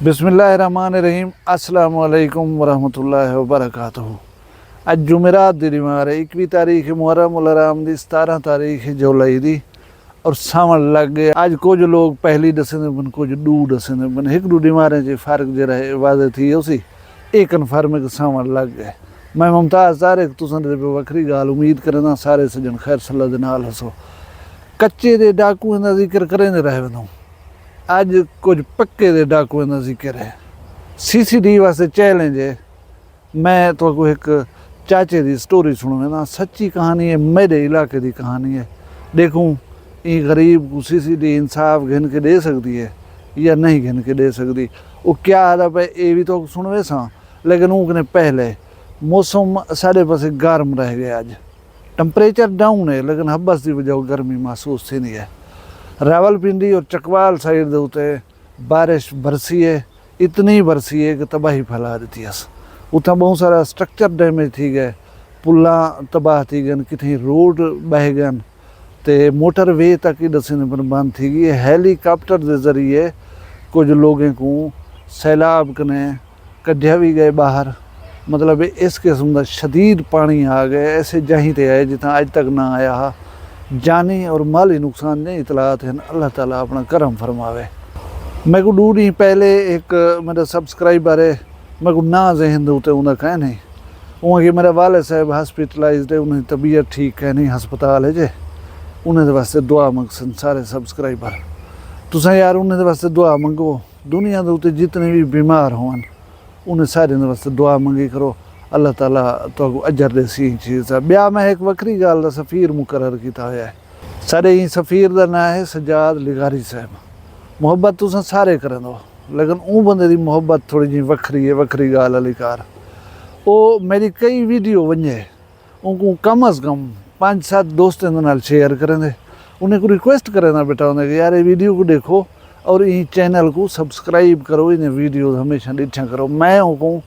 बिस्मिल्लाहिर्रहमानिर्रहीम अस्सलामु अलैकुम वरहमतुल्लाहि वबरकातुहू। अज जुमेरात दी बीमार है 21 तारीख मुहर्रम उल हराम दी 17 तारीख जुलाई दी और सावन लग गए। अज कुछ लोग पहली दसेंदे बन कुछ डू दसेंदे बन एक दू बीमारें च फर्क जरा वादे थी उसी एक कन्फर्म है कि सावन लग गए। मैं मुमताज़ तारिक तुसां दे वखरी गाल उम्मीद करना सारे सजन खैर सल्ला दे नाल हसो। कच्चे दे डाकुएं दा जिक्र करेंदे रहे वनो अज कुछ पक्के दे डाकुएं का जिक्र है। CCTV वास्ते चैलेंज है। मैं तो एक चाचे की स्टोरी सुनूँ ना, सच्ची कहानी है, मेरे इलाके की कहानी है। देखूँ ये गरीब को CCTV इंसाफ घिन के दे सकती है या नहीं घिन के दे सकती। वो क्या अदब है ये भी तो सुनवे सा, लेकिन उनने पहले मौसम साढ़े पास गर्म रह गया। अज टम्परेचर डाउन है लेकिन हब्बस की वजह गर्मी महसूस थी नहीं है। रावलपिंडी और चकवाल साइड के उत्ते बारिश बरसी है, इतनी बरसी है कि तबाही फैला दी है। उतना बहुत सारा स्ट्रक्चर डैमेज थी गए, पुल्ला तबाह थी गए, कितनी रोड बह गए, तो मोटरवे तक ही दसिन बंद थी गई। हैलीकॉप्टर के जरिए कुछ लोगों को सैलाब कने कढ़िया भी गए बाहर। मतलब इस किस्म का शदीद पानी आ गए, ऐसे जहीं ते आए जितना अज तक ना आया। जानी और माली नुकसान नहीं इतलात हैं, अल्लाह ताला अपना करम फरमावे। मैं को दूर ही पहले एक मेरा सब्सक्राइबर है, मैं को ना जहन दे उन्हें कह नहीं उन्हें कि मेरे वाले साहब हॉस्पिटलाइज्ड है, उन्हें तबीयत ठीक है नहीं, हस्पताल है जे उन्हें वास्ते दुआ मंगसन सारे सब्सक्राइबर। तुसा यार उन्हें वास्ते दुआ मंगो, दुनिया के उत्ते जितने भी बीमार होन उन्हें सारे वास्ते दुआ मंगी करो, अल्लाह ताला तो अजर दे सी चीज़ है। ब्याह में एक वक्री गाल का सफ़ीर मुकर्रर किया है। सारे ही सफ़ीर का नाम है सजाद लिगारी साहब। मुहब्बत तुस सारे करें दो, लेकिन ऊ बंदे की मुहब्बत थोड़ी जी वक्री है, वक्री गाल वाली कार। वो मेरी कई वीडियो बने उनको कम अज़ कम 5-7 दोस्तों के नाल शेयर करें दे। उन्हें को रिक्वेस्ट करें ना बेटा उन्हें कि यार ये वीडियो को देखो और ये चैनल को सब्सक्राइब करो, इन्हें वीडियो हमेशा डिठा करो। मैं उनको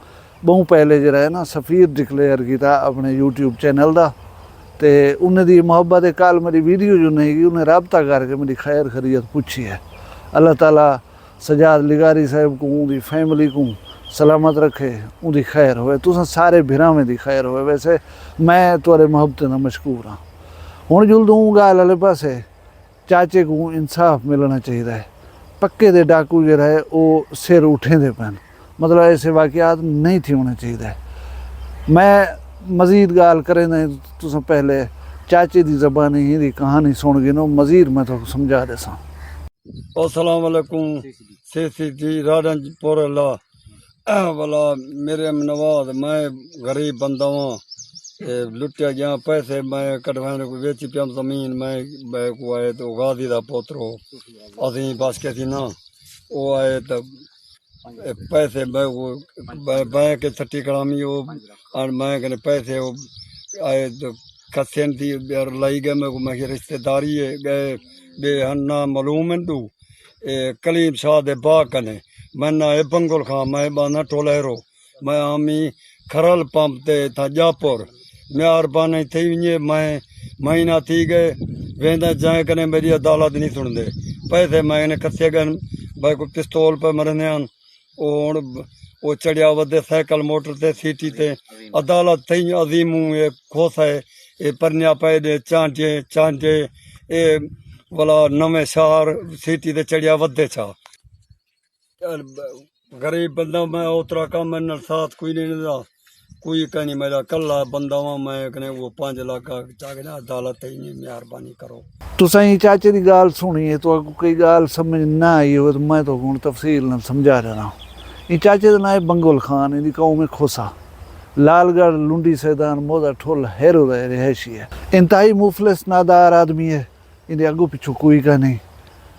बहुत पहले जरा है ना सफ़ीर डिक्लेयर किया अपने यूट्यूब चैनल का, तो उन्हें दी मुहब्बत कल मेरी वीडियो जो नहीं गई उन्हें रबता करके मेरी खैर खरीत पूछी है। अल्लाह ताला सजाद लिगारी साहब को उनकी फैमिली को सलामत रखे, उनकी खैर होए, तुस सारे भिरावें की खैर होए। वैसे मैं तुरे मुहब्बत का मशकूर हाँ। हुण जुलदूँ गाल वाले पासे चाचे को इंसाफ मिलना चाहिए। पक्के दे डाकू जो है वो सिर उठेंदे पैन, मतलब ऐसे वाक़यात नहीं थी होने चाहिए। मैं मज़ीद गाल करें नहीं तुम पहले चाचे की ज़बानी ही कहानी सुन गिनो, मज़ीद मैं तो समझा देसा। अस्सलाम वालेकुम। CCTV राजनपुर वाला मेरे नवाज, मैं गरीब बंदा हूँ, लुटिया गया पैसे मैं कटवाने को बेची पिया जमीन। मैं को आए तो गाजी का पोतरो असी बस के थी ना, वो आए तो पैसे बैंक के छठी करामी वो और मैं कहने पैसे वो आए तो खसेन थी लाई गए। मैं रिश्तेदारी है गए बे ना मालूम है तू कलीम शाह दे बाग कने मैं ना ए बंगुल खां मैं बाना टोलेरो मैं आमी खरल पंप ते था जापुर मेहरबानी थी वञे। मैं महीना थी गए वेंदा जाए कने मेरी अदालत नहीं सुनते पैसे मैं खसे गए भाई को पिस्तौल पर मरने वो चढ़िया वधे साइकिल मोटर ते सीटी ते अदालत थी अजीमू ये खोसाए ये परनिया पे दे चांटे चांटे ये वाला नवे शहर सीटी ते चढ़िया वधे छा। गरीब बंदा मैं उतरा काम मेरे साथ कोई नहीं था, कोई कहीं मेरा कल्ला बंदा हुआ मैं कने वो 5 लाख का चागना अदालत ही नहीं। मेहरबानी करो। तुसा ही चाचे की गाल सुनी है तो कोई गाल समझ ना आई हो तो मैं तो हूँ तफसील न समझा रहा हूँ। ये चाचे का नाम है बंगुल खान, इनकी कौम में खोसा लालगढ़ लुंडी सैदान मोदा ठोल हैरो रिहायशी है। इंतहाई मुफलिस नादार आदमी है, इन्हें अगू पिछू कोई का नहीं,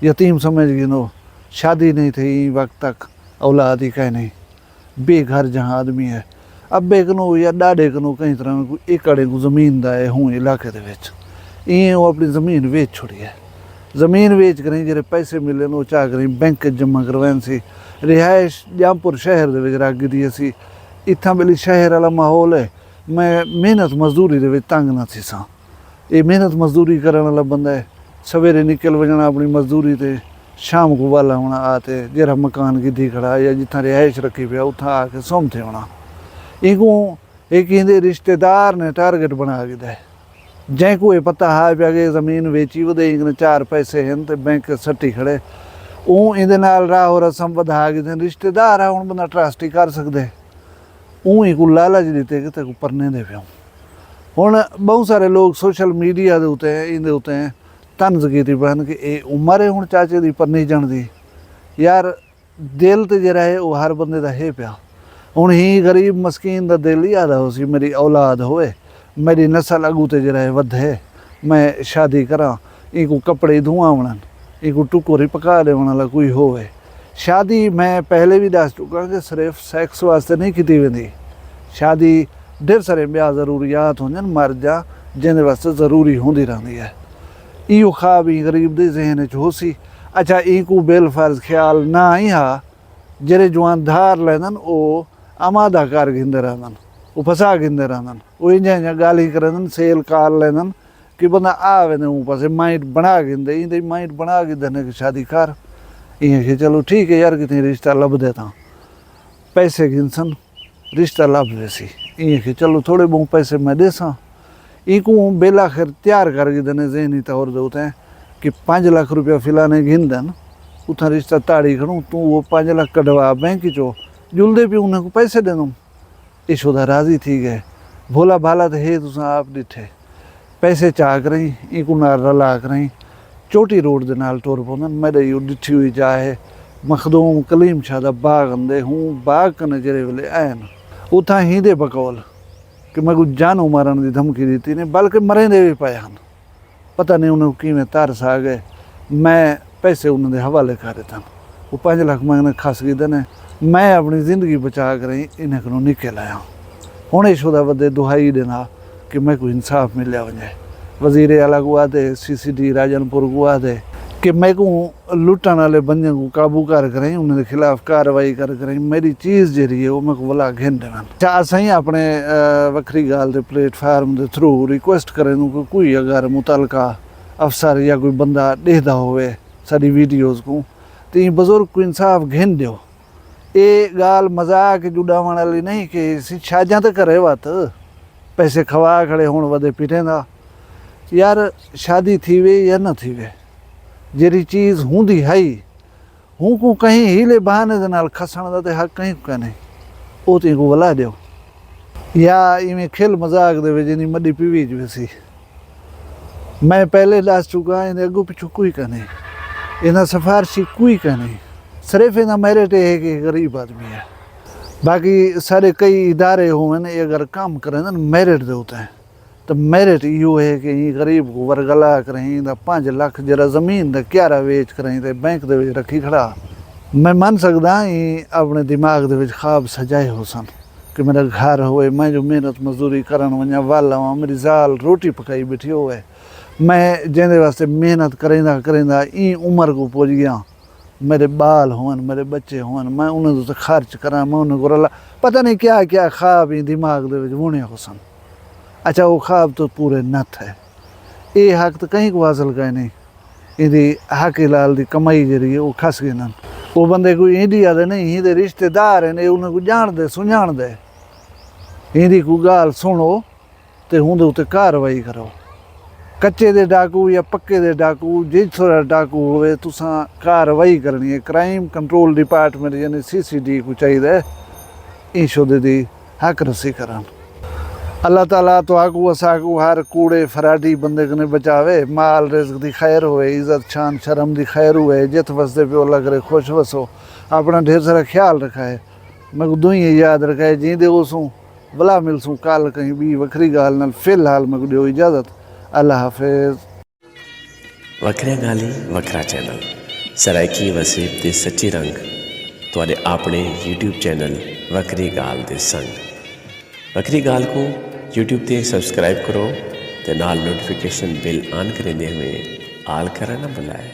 यतीम समझ गिनो, शादी नहीं थी वक्त तक, औलाद ही कह नहीं, बेघर जहाँ आदमी है। अब्बे कनो या डाडे कनो कई तरह को एकड़े को जमीन दा है हूँ इलाके दे विच इं वो अपनी ज़मीन वेच छोड़ी है। ज़मीन वेच करें जो पैसे मिले वो चाह करें बैंक जमा करवाइन सी। रिहायश जामपुर शहर दे विच रख दी असी, इत्थां बेली शहर वाला माहौल है। मैं मेहनत मजदूरी दे विच तंग ना थी सा। ये मेहनत मजदूरी करने वाला बंदा है, सवेरे निकल वजना अपनी मजदूरी ते शाम को वाला होना आते जरा मकान की दी खड़ा या जितना रिहाइश रखी पिया उतना आके सोमते होना इनको एक इंदे रिश्तेदार ने टारगेट बना के दे जैको ये पता है पिया कि ज़मीन वेची वो दे इन्हें 4 पैसे हैं तो बैंक सट्टी खड़े ਉਹ ਇਹਦੇ ਨਾਲ ਰਾਹ ਰਸਮ ਵਧਾ ਕੇ ਤੇ ਰਿਸ਼ਤੇਦਾਰ ਆ ਹੁਣ ਬੰਦਾ ਟਰਸਟ ਹੀ ਕਰ ਸਕਦੇ ਉਹ ਹੀ ਕੋ ਲਾਲਚ ਦਿੱਤੇ ਕਿ ਤੇ ਕੋ ਪਰਨੇ ਦੇ ਪਿਓ ਹੁਣ ਬਹੁਤ ਸਾਰੇ ਲੋਕ ਸੋਸ਼ਲ ਮੀਡੀਆ ਦੇ ਉੱਤੇ ਇਹਦੇ ਉੱਤੇ ਤਨਜ਼ ਕੀਤੀ ਬਣ ਕਿ ਇਹ ਉਮਰ ਹੈ ਹੁਣ ਚਾਚੇ ਦੀ ਪਰਨੀ ਜਾਣ ਦੀ ਯਾਰ ਦਿਲ ਤੇ ਜਿਹੜਾ ਹੈ ਉਹ ਹਰ ਬੰਦੇ ਦਾ ਹੈ ਪਿਆ ਹੁਣ ਹੀ ਗਰੀਬ ਮਸਕੀਨ ਦਾ ਦਿਲ ਹੀ ਆਦਾ ਹੋ ਸੀ ਮੇਰੀ ਔਲਾਦ ਹੋਵੇ ਮੇਰੀ ਨਸਲ ਅਗੂ ਤੇ ਜਿਹੜਾ ਹੈ ਵਧੇ ਮੈਂ ਸ਼ਾਦੀ ਕਰਾਂ ਇਹ ਕੋ ਕੱਪੜੇ ਧੁਆਵਣ एक टुकोरी पका देने वाला कोई होवे शादी मैं पहले भी दस चुका कि सिर्फ सैक्स वास्ते नहीं की वेंदी शादी ढेर सारे ब्याह ज़रूरियात होंगे मर जा जिन्हें वास्ते ज़रूरी होंदी रहती है इो ख्वाब ही गरीब के जहन च हो सी अच्छा इको बेल फर्ज ख्याल ना ही हा जेरे जवान धार लेंदन वो आमादा कर गिंदे रहंदन वो फसा गिंदे रहंदन वो इंजा गाली करंदन सेल कार लेंदन कि बंदा आवे ने ऊपर से माइंड बना गिंदे इंदे माइंड बना के देने की शादी कर इं कि चलो ठीक है यार कितनी रिश्ता लब देता पैसे गिनसन रिश्ता लब वैसी इं कि चलो थोड़े बहुत पैसे मैं देसा इको बेला खैर तैयार करके देने जहनी तौर दे होते हैं कि 5 लाख रुपया फिलाने गिन देन उतना रिश्ता ताड़ी खड़ूँ तू वो 5 लाख कढ़वा बैंक चो जुलदे भी उन्हें को पैसे दे दूँ यशोदा राजी थी गए भोला भाला तो है तुसा आप डिठे पैसे चाह कर इको नाल रला कर चोटी रोड के नाल टुर पौंदन मेरे डिठी हुई चाहे मखदूम कलीम शाह दा बाग आंदे हूँ बाग कने जेरे वेले आन उथा ही दे बकौल कि मैं कुछ जानू मारन की धमकी दी ने बल्कि मरेंदे भी पाए हैं पता नहीं उन्हें किवें तरस आ गए मैं पैसे उन्होंने हवाले कर दिता वो 5 लाख मैंने खस गए देने मैं अपनी जिंदगी बचा कर इन्हें को निके लाया हूँ यशोदा वदे दुहाई देना कि मैं को इंसाफ मिलिया वजे वजीर आला को आदे CCD राजनपुर को आदे कि मैं को लुटन वाले बंदे को काबू कर करें उनके खिलाफ कार्रवाई कर करें मेरी चीज़ जी है वो मैं को भला घेन देना अच्छा असें अपने वक्री गाल के प्लेटफार्म के थ्रू रिक्वेस्ट करें कि कोई अगर मुतलका अफसर या कोई बंदा देखता होवे सारी वीडियोज़ को तो ये बुजुर्ग को इंसाफ घेन दो ये गाल मजाक जुड़ावन वाली नहीं कि शादियाँ तो करे बात पैसे खवा खड़े होने वदे पिटेंदा यार शादी थी वे या न थी वे जेरी चीज़ होंदी है हूँ को कहीं हीले बहाने दे नाल खसण दा ते हक कहीं का नहीं ओ ते को वला दियो या इवें खेल मजाक दे वे जिनी मडी पीवी ज वैसी मैं पहले दस चुका इन्हें अगू पिछू कोई का नहीं इन्हें सिफारशी कोई का नहीं सिर्फ इन्हें मेरिट है कि गरीब आदमी है बाकी सारे कई इदारे हुए ने अगर काम करें ना मेरिट दे होते हैं तो मेरिट यो है कि ये गरीब को वरगला करें तो 5 लाख जरा ज़मीन का क्यारा वेच करें तो बैंक दे विच रखी खड़ा मैं मन सकदा ये अपने दिमाग दे विच ख्वाब सजाए हो सन कि मेरा घर होए मैं जो मेहनत मजदूरी करन वञा वाला मेरी ज़ाल रोटी पकाई बैठी होए मैं जिंदे वास्ते मेहनत करेंदा करेंदा ई उम्र को पहुँच गया मेरे बाल होन मेरे बच्चे होन मैं उन्हें तो खर्च करा मैं उन्हें को पता नहीं क्या क्या ख्वाब ही दिमाग दे विच बुने हो सन अच्छा वो ख्वाब तो पूरे नथ है ये हक तो कहीं को हासिल करे नहीं इहदी हक लाल दी कमाई जी वो खस गए न वो बंदे कोई इंडिया दे नहीं इहदे रिश्तेदार हैं उन्हें को जान दे सुझाण दे इहदी को गाल सुनो तो उहदे उत्ते कार्रवाई करो कच्चे दे डाकू या पक्के दे डाकू जिथों डाकू होवे तुसां कार्रवाई करनी है क्राइम कंट्रोल डिपार्टमेंट यानी CCD को चाहिए ई शोदे दी हक रसी करन अल्लाह ताला तो आकू असाकू हर कूड़े फराडी बंदे कने बचावे माल रिज़्क दी खैर होए इज़्ज़त शान शर्म दी खैर होए जित वसदे पे अल्लाह करे खुश वसो अपना ढेर सारा ख्याल रखा है मैं दुई याद रखा है जींदे उसू भला मिलसूँ कल कहीं भी वखरी गाल नाल फिलहाल मैं दियो इजाज़त अल्लाह हाफिज़ वखरिया गाली वखरा चैनल सराइकी वसीब दे सच्ची रंग तुहाडे अपने YouTube चैनल वखरी गाल दे संग वखरी गाल को YouTube ते सब्सक्राइब करो ते नाल नोटिफिकेशन बिल ऑन करेंदे हुए आल करना ना भुलाए।